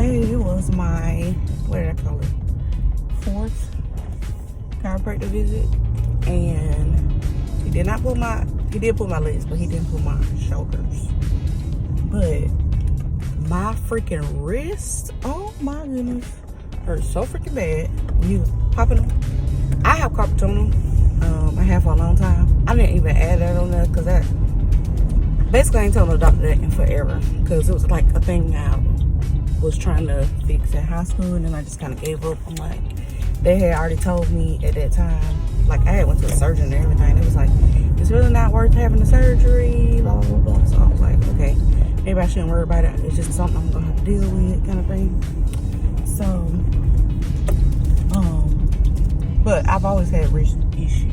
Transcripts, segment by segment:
today was my, what did I call it? 4th chiropractic visit. And he did not pull my, he did pull my legs, but he didn't pull my shoulders. But my freaking wrist, oh my goodness, hurt so freaking bad when he was popping them. I have carpal tunnel. I have for a long time. I didn't even add that on there because that, basically I ain't telling the doctor that in forever because it was like a thing I was trying to fix in high school, and then I just kind of gave up. I'm like, they had already told me at that time, like I had went to a surgeon and everything. It was like, it's really not worth having the surgery, blah, blah, blah, blah. So I was like, okay, maybe I shouldn't worry about it. It's just something I'm gonna have to deal with kind of thing. So, but I've always had wrist issues.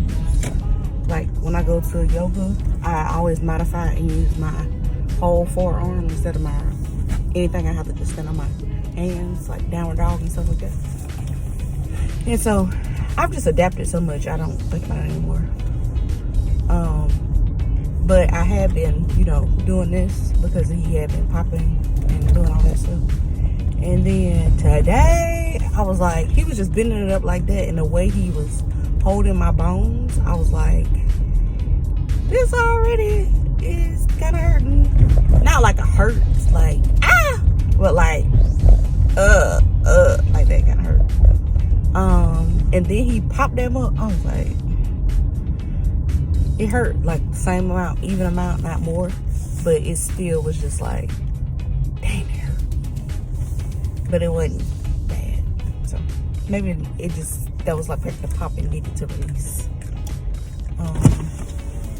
Like when I go to yoga, I always modify and use my whole forearm instead of my anything. I have to just stand on my hands, like downward dog and stuff like that. And so I've just adapted so much, I don't think about it anymore. But I have been, you know, doing this because he had been popping and doing all that stuff. And then today, I was like, he was just bending it up like that, and the way he was holding my bones, I was like, this already is kind of hurting. Not like a hurts, like, ah! But like, like that kind of hurt. And then he popped them up. I was like, it hurt like the same amount, even amount, not more. But it still was just like, dang, it hurt. But it wasn't bad. So maybe it just, that was like the popping needed to release.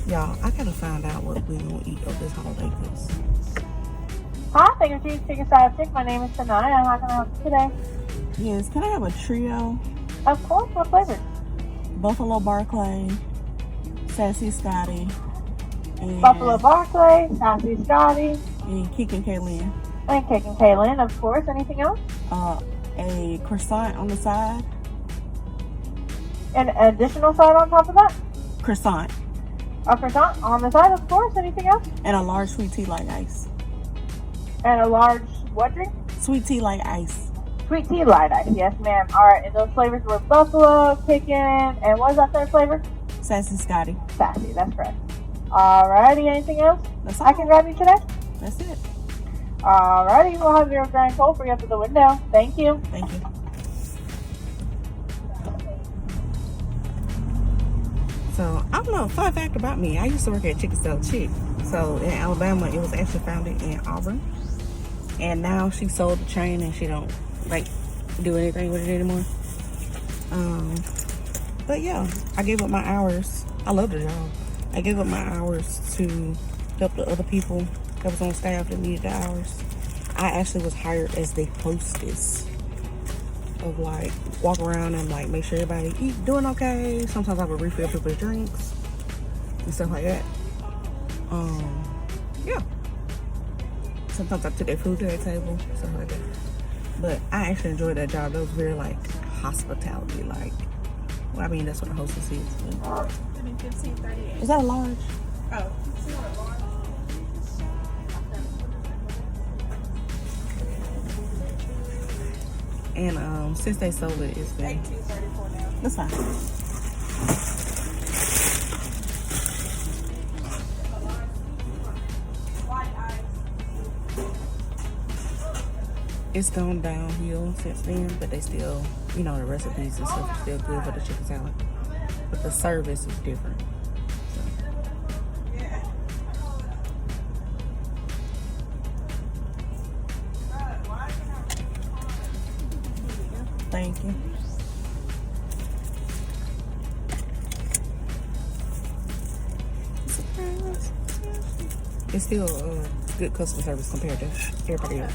Y'all, I gotta find out what we gonna eat over this holiday. Hi, thank you for choosing Chicken Salad Chick. My name is Sanaya. How can I help you today? Yes, can I have a trio? Of course, what flavor? Buffalo Barclay, Sassy Scotty, and Buffalo Barclay, Sassy Scotty, and Keek and Kaylin. and Cake and Kaylin, of course. Anything else? A croissant on the side. An additional side on top of that? Croissant. A croissant on the side, of course. Anything else? And a large sweet tea like ice. And a large what drink? Sweet tea like ice. Sweet tea light ice. Yes, ma'am. All right, and those flavors were buffalo, chicken, and what was that third flavor? Sassy Scotty. Sassy, that's correct. Alrighty, anything else That's all. I can grab you today? That's it. Alrighty, we'll have your grand total for you up at the window. Thank you. Thank you. So, I don't know, fun fact about me, I used to work at Chicken Salad Chick. So, in Alabama, it was actually founded in Auburn. And now she sold the chain and she don't, like, do anything with it anymore. But yeah, I gave up my hours. I love the job. I gave up my hours to help the other people that was on staff that needed the hours. I actually was hired as the hostess of like walk around and like make sure everybody doing okay. Sometimes I would refill people's drinks and stuff like that. Yeah. Sometimes I took their food to their table, stuff like that. But I actually enjoyed that job. It was very like hospitality, like, well, I mean that's what a hostess is. Is that a large? Oh. And since they sold it, it's been $18.34 now. that's fine. It's gone downhill since then, but they still, you know, the recipes and stuff are still good for the chicken salad. But the service is different. So. Thank you. It's still good customer service compared to everybody else.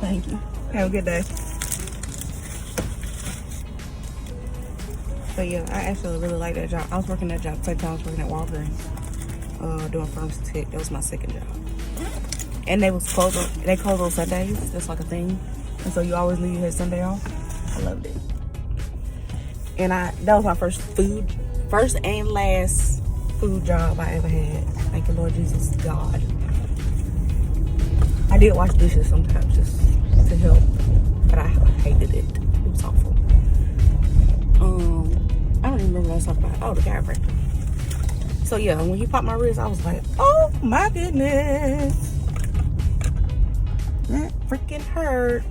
Thank you. Have a good day. But yeah, I actually really like that job. I was working that job at the same time I was working at Walgreens, doing pharmacy tech. That was my second job. And they closed on Sundays. That's like a thing. And so you always leave your Sunday off. I loved it. And that was my first and last food job I ever had. Thank you, Lord Jesus, God. I did wash dishes sometimes just to help, but I hated it. It was awful. I don't even remember what I was talking about. Oh, the chiropractor. So yeah, when he popped my wrist, I was like, oh my goodness. That freaking hurt.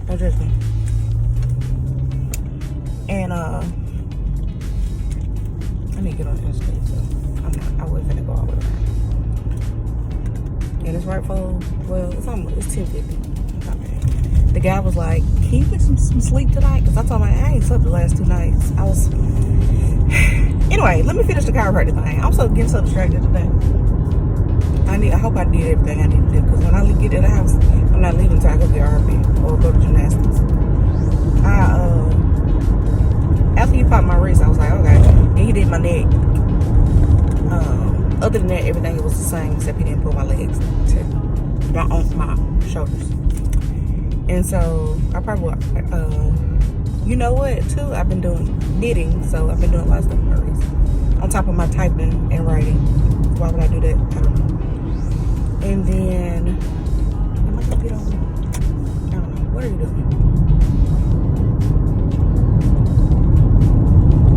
Don't judge me. And I need to get on Instagram, so I wasn't gonna go all the way around. And it's right for, well, it's 10:50. Okay. The guy was like, can you get some sleep tonight? Because I told him I ain't slept the last 2 nights. Anyway, let me finish the chiropractic thing. I'm getting so distracted today. I hope I did everything I need to do, because when I get to the house, I'm not leaving until I go get RP or go to gymnastics. After he popped my wrist, I was like, okay. And he did my neck. Other than that, everything was the same, except he didn't pull my legs to my shoulders. And so I probably, you know what, too? I've been doing knitting, so I've been doing a lot of stuff with my wrist. On top of my typing and writing. Why would I do that? I don't know. And then, am I gonna get on? I don't know. What are you doing?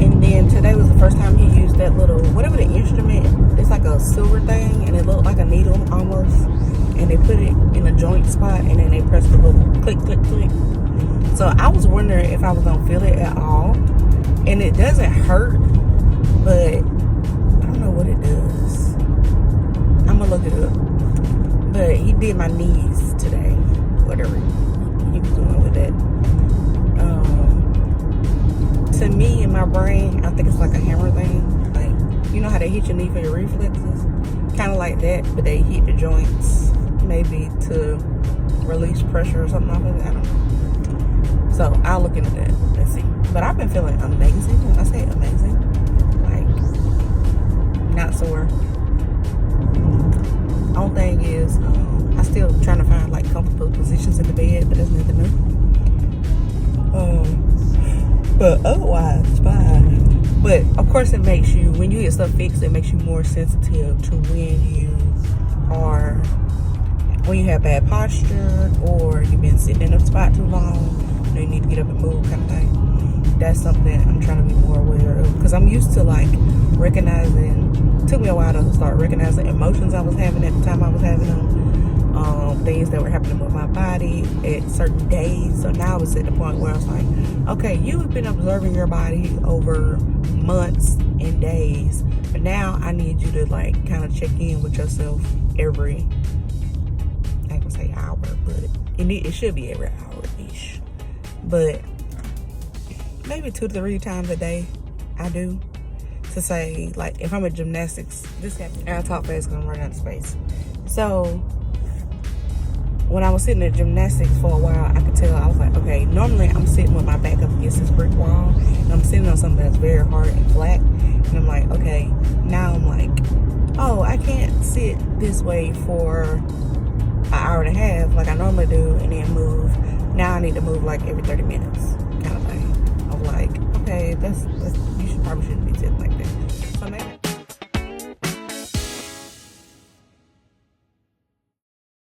And then today was the first time he used that little, whatever the instrument, it's like a silver thing, and it looked like a needle almost. And they put it in a joint spot, and then they press the little click, click, click. So I was wondering if I was gonna feel it at all. And it doesn't hurt, but I don't know what it does. I'm gonna look it up. But he did my knees today. Whatever he was doing with that. To me, in my brain, I think it's like a hammer thing. Like, you know how they hit your knee for your reflexes? Kind of like that, but they hit the joints. Maybe to release pressure or something like that. I don't know. So I'll look into that and see. But I've been feeling amazing. When I say amazing, like not sore. Only thing is, I still trying to find like comfortable positions in the bed, but there's nothing new. But otherwise, it's fine. But of course, it makes you, when you get stuff fixed, it makes you more sensitive to when you have bad posture, or you've been sitting in a spot too long, you need to get up and move, kind of thing. That's something I'm trying to be more aware of, because I'm used to like recognizing. It took me a while to start recognizing emotions I was having at the time I was having them, things that were happening with my body at certain days. So now it's at the point where I was like, okay, you've been observing your body over months and days, but now I need you to like kind of check in with yourself every, I ain't gonna say hour, but it should be every hour-ish. But maybe 2 to 3 times a day I do. To say, like, if I'm at gymnastics, this happened. I talk fast because I'm running out of space. So when I was sitting at gymnastics for a while, I could tell, I was like, okay, normally I'm sitting with my back up against this brick wall, and I'm sitting on something that's very hard and flat. And I'm like, okay, now I'm like, oh, I can't sit this way for an hour and a half like I normally do and then move. Now I need to move like every 30 minutes kind of thing. I'm like, okay, that's you probably shouldn't be sitting like that.